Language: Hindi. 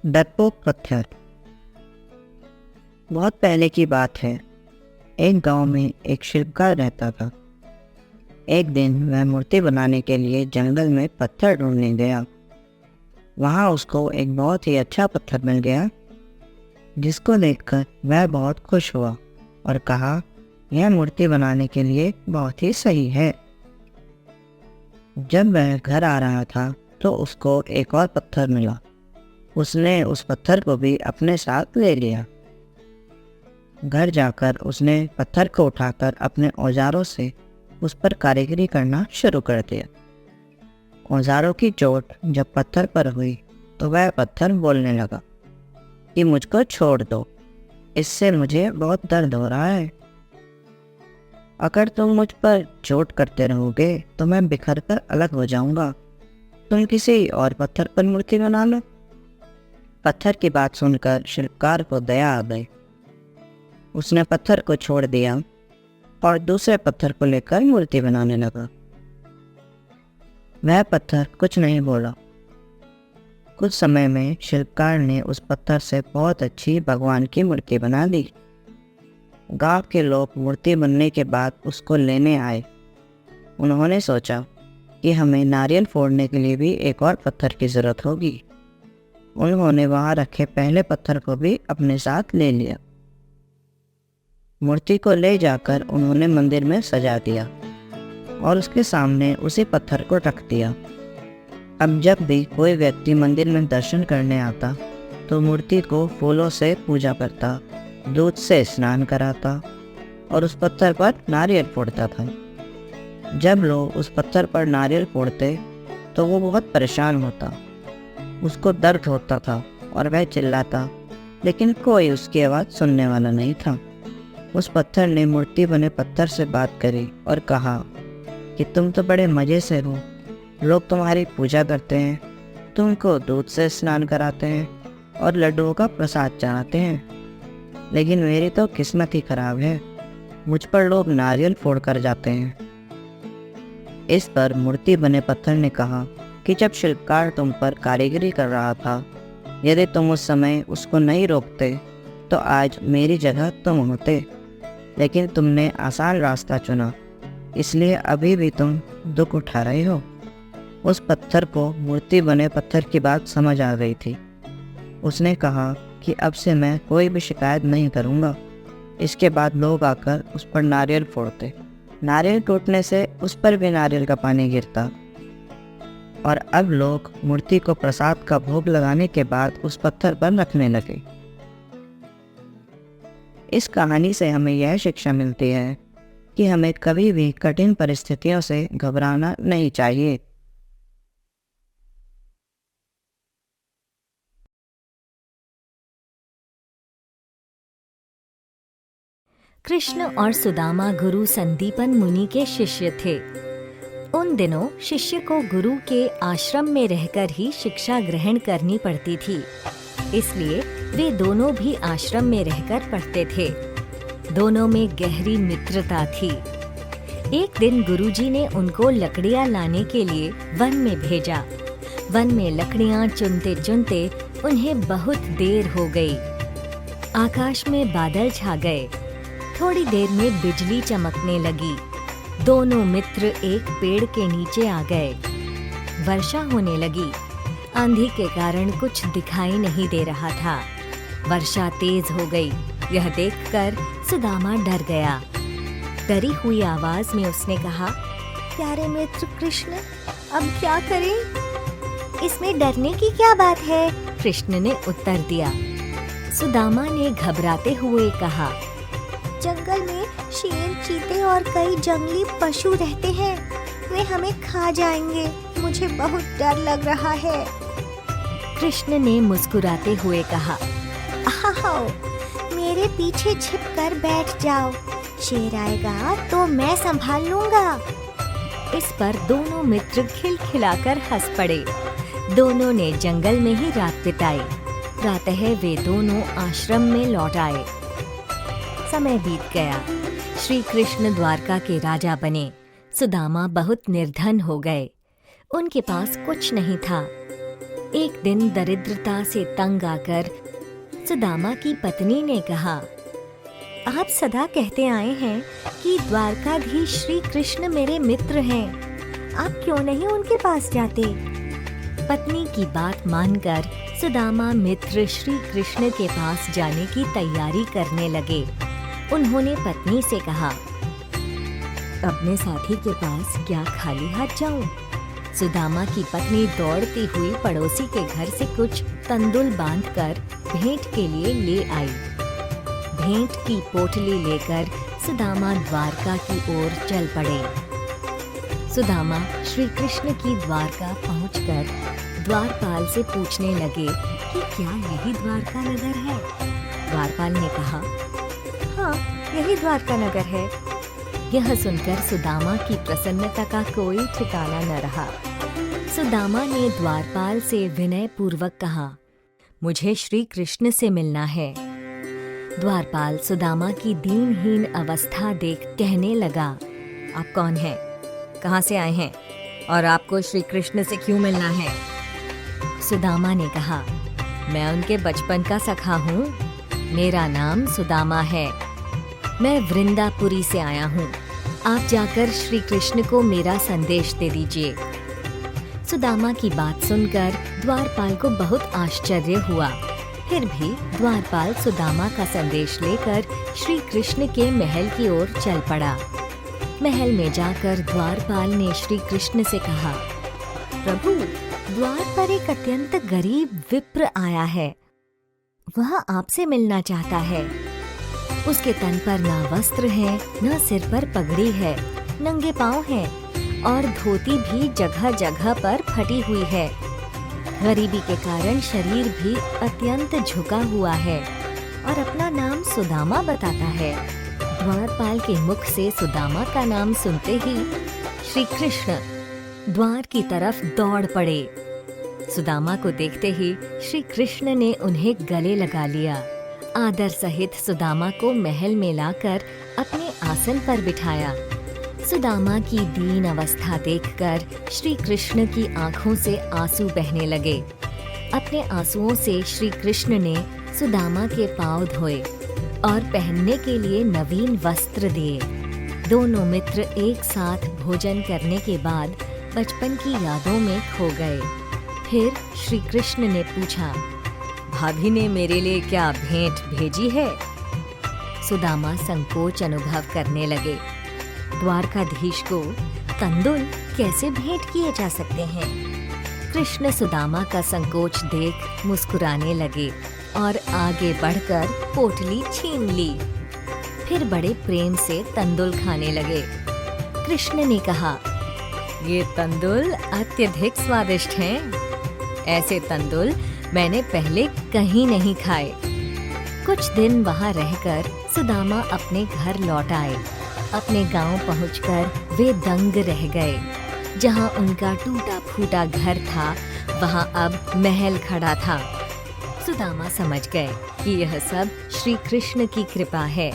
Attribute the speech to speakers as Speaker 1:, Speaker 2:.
Speaker 1: डरपोक पत्थर। बहुत पहले की बात है। एक गांव में एक शिल्पकार रहता था। एक दिन वह मूर्ति बनाने के लिए जंगल में पत्थर ढूंढने गया। वहां उसको एक बहुत ही अच्छा पत्थर मिल गया, जिसको देखकर वह बहुत खुश हुआ और कहा, यह मूर्ति बनाने के लिए बहुत ही सही है। जब वह घर आ रहा था तो उसको एक और पत्थर मिला। उसने उस पत्थर को भी अपने साथ ले लिया। घर जाकर उसने पत्थर को उठाकर अपने औजारों से उस पर कारीगरी करना शुरू कर दिया। औजारों की चोट जब पत्थर पर हुई तो वह पत्थर बोलने लगा कि मुझको छोड़ दो, इससे मुझे बहुत दर्द हो रहा है। अगर तुम मुझ पर चोट करते रहोगे तो मैं बिखर कर अलग हो जाऊंगा। तुम किसी और पत्थर पर मूर्ति बना लो। पत्थर की बात सुनकर शिल्पकार को दया आ गई। उसने पत्थर को छोड़ दिया और दूसरे पत्थर को लेकर मूर्ति बनाने लगा। वह पत्थर कुछ नहीं बोला। कुछ समय में शिल्पकार ने उस पत्थर से बहुत अच्छी भगवान की मूर्ति बना दी। गांव के लोग मूर्ति बनने के बाद उसको लेने आए। उन्होंने सोचा कि हमें नारियल फोड़ने के लिए भी एक और पत्थर की जरूरत होगी। उन्होंने वहां रखे पहले पत्थर को भी अपने साथ ले लिया। मूर्ति को ले जाकर उन्होंने मंदिर में सजा दिया और उसके सामने उसी पत्थर को रख दिया। अब जब भी कोई व्यक्ति मंदिर में दर्शन करने आता तो मूर्ति को फूलों से पूजा करता, दूध से स्नान कराता और उस पत्थर पर नारियल फोड़ता था। जब लोग उस पत्थर पर नारियल फोड़ते तो वो बहुत परेशान होता। उसको दर्द होता था और वह चिल्लाता, लेकिन कोई उसकी आवाज़ सुनने वाला नहीं था। उस पत्थर ने मूर्ति बने पत्थर से बात करी और कहा कि तुम तो बड़े मज़े से हो। लोग तुम्हारी पूजा करते हैं, तुमको दूध से स्नान कराते हैं और लड्डुओं का प्रसाद चढ़ाते हैं, लेकिन मेरी तो किस्मत ही खराब है। मुझ पर लोग नारियल फोड़ कर जाते हैं। इस पर मूर्ति बने पत्थर ने कहा कि जब शिल्पकार तुम पर कारीगरी कर रहा था, यदि तुम उस समय उसको नहीं रोकते तो आज मेरी जगह तुम होते, लेकिन तुमने आसान रास्ता चुना, इसलिए अभी भी तुम दुख उठा रहे हो। उस पत्थर को मूर्ति बने पत्थर की बात समझ आ गई थी। उसने कहा कि अब से मैं कोई भी शिकायत नहीं करूँगा। इसके बाद लोग आकर उस पर नारियल फोड़ते। नारियल टूटने से उस पर भी नारियल का पानी गिरता और अब लोग मूर्ति को प्रसाद का भोग लगाने के बाद उस पत्थर पर रखने लगे। इस कहानी से हमें यह शिक्षा मिलती है कि हमें कभी भी कठिन परिस्थितियों से घबराना नहीं चाहिए।
Speaker 2: कृष्ण और सुदामा गुरु संदीपन मुनि के शिष्य थे। उन दिनों शिष्य को गुरु के आश्रम में रहकर ही शिक्षा ग्रहण करनी पड़ती थी, इसलिए वे दोनों भी आश्रम में रहकर पढ़ते थे। दोनों में गहरी मित्रता थी। एक दिन गुरुजी ने उनको लकड़ियां लाने के लिए वन में भेजा। वन में लकड़ियां चुनते चुनते उन्हें बहुत देर हो गई। आकाश में बादल छा गए। थोड़ी देर में बिजली चमकने लगी। दोनों मित्र एक पेड़ के नीचे आ गए। वर्षा होने लगी। आंधी के कारण कुछ दिखाई नहीं दे रहा था। वर्षा तेज हो गई। यह देखकर सुदामा डर गया। डरी हुई आवाज में उसने कहा,
Speaker 3: प्यारे मित्र कृष्ण, अब क्या करें? इसमें डरने की क्या बात है?
Speaker 2: कृष्ण ने उत्तर दिया। सुदामा ने घबराते हुए कहा,
Speaker 3: जंगल में शेर, चीते और कई जंगली पशु रहते हैं। वे हमें खा जाएंगे। मुझे बहुत डर लग रहा है।
Speaker 2: कृष्ण ने मुस्कुराते हुए कहा,
Speaker 3: आओ, मेरे पीछे छिपकर बैठ जाओ। शेर आएगा तो मैं संभाल लूंगा।
Speaker 2: इस पर दोनों मित्र खिलखिलाकर हंस पड़े। दोनों ने जंगल में ही रात बिताई। प्रातः वे दोनों आश्रम में लौट आए। समय बीत गया। श्री कृष्ण द्वारका के राजा बने। सुदामा बहुत निर्धन हो गए। उनके पास कुछ नहीं था। एक दिन दरिद्रता से तंग आकर सुदामा की पत्नी ने कहा, आप सदा कहते आए हैं कि द्वारकाधीश श्री कृष्ण मेरे मित्र हैं। आप क्यों नहीं उनके पास जाते? पत्नी की बात मानकर सुदामा मित्र श्री कृष्ण के पास जाने की तैयारी करने लगे। उन्होंने पत्नी से कहा, अपने साथी के पास क्या खाली हाथ जाऊं? सुदामा की पत्नी दौड़ती हुई पड़ोसी के घर से कुछ तंदुल बांधकर भेंट के लिए ले आई। भेंट की पोटली लेकर सुदामा द्वारका की ओर चल पड़े। सुदामा श्री कृष्ण की द्वारका पहुंचकर द्वारपाल से पूछने लगे कि क्या यही द्वारका नगर है? द्वारपाल ने कहा, हाँ, यही द्वारका नगर है। यह सुनकर सुदामा की प्रसन्नता का कोई ठिकाना न रहा। सुदामा ने द्वारपाल से विनय पूर्वक कहा, मुझे श्री कृष्ण से मिलना है। द्वारपाल सुदामा की दीनहीन अवस्था देख कहने लगा, आप कौन हैं? कहाँ से आए हैं? और आपको श्री कृष्ण से क्यों मिलना है? सुदामा ने कहा, मैं उनके बचपन का सखा हूँ। मेरा नाम सुदामा है। मैं वृंदापुरी से आया हूँ। आप जाकर श्री कृष्ण को मेरा संदेश दे दीजिए। सुदामा की बात सुनकर द्वारपाल को बहुत आश्चर्य हुआ। फिर भी द्वारपाल सुदामा का संदेश लेकर श्री कृष्ण के महल की ओर चल पड़ा। महल में जाकर द्वारपाल ने श्री कृष्ण से कहा, प्रभु, द्वार पर एक अत्यंत गरीब विप्र आया है। वह आपसे मिलना चाहता है। उसके तन पर ना वस्त्र है, न सिर पर पगड़ी है, नंगे पांव हैं और धोती भी जगह जगह पर फटी हुई है। गरीबी के कारण शरीर भी अत्यंत झुका हुआ है और अपना नाम सुदामा बताता है। द्वारपाल के मुख से सुदामा का नाम सुनते ही श्री कृष्ण द्वार की तरफ दौड़ पड़े। सुदामा को देखते ही श्री कृष्ण ने उन्हें गले लगा लिया। आदर सहित सुदामा को महल में लाकर अपने आसन पर बिठाया। सुदामा की दीन अवस्था देखकर श्री कृष्ण की आंखों से आंसू बहने लगे। अपने आंसुओं से श्री कृष्ण ने सुदामा के पांव धोए और पहनने के लिए नवीन वस्त्र दिए। दोनों मित्र एक साथ भोजन करने के बाद बचपन की यादों में खो गए। फिर श्री कृष्ण ने पूछा, भाभी ने मेरे लिए क्या भेंट भेजी है? सुदामा संकोच अनुभव करने लगे। द्वारकाधीश को तंदुल कैसे भेंट किए जा सकते हैं? कृष्ण सुदामा का संकोच देख मुस्कुराने लगे और आगे बढ़कर पोटली छीन ली। फिर बड़े प्रेम से तंदुल खाने लगे। कृष्ण ने कहा, ये तंदुल अत्यधिक स्वादिष्ट हैं। ऐसे तंदुल मैंने पहले कहीं नहीं खाए। कुछ दिन वहाँ रहकर सुदामा अपने घर लौट आए। अपने गांव पहुंचकर वे दंग रह गए। जहाँ उनका टूटा फूटा घर था, वहाँ अब महल खड़ा था। सुदामा समझ गए कि यह सब श्री कृष्ण की कृपा है।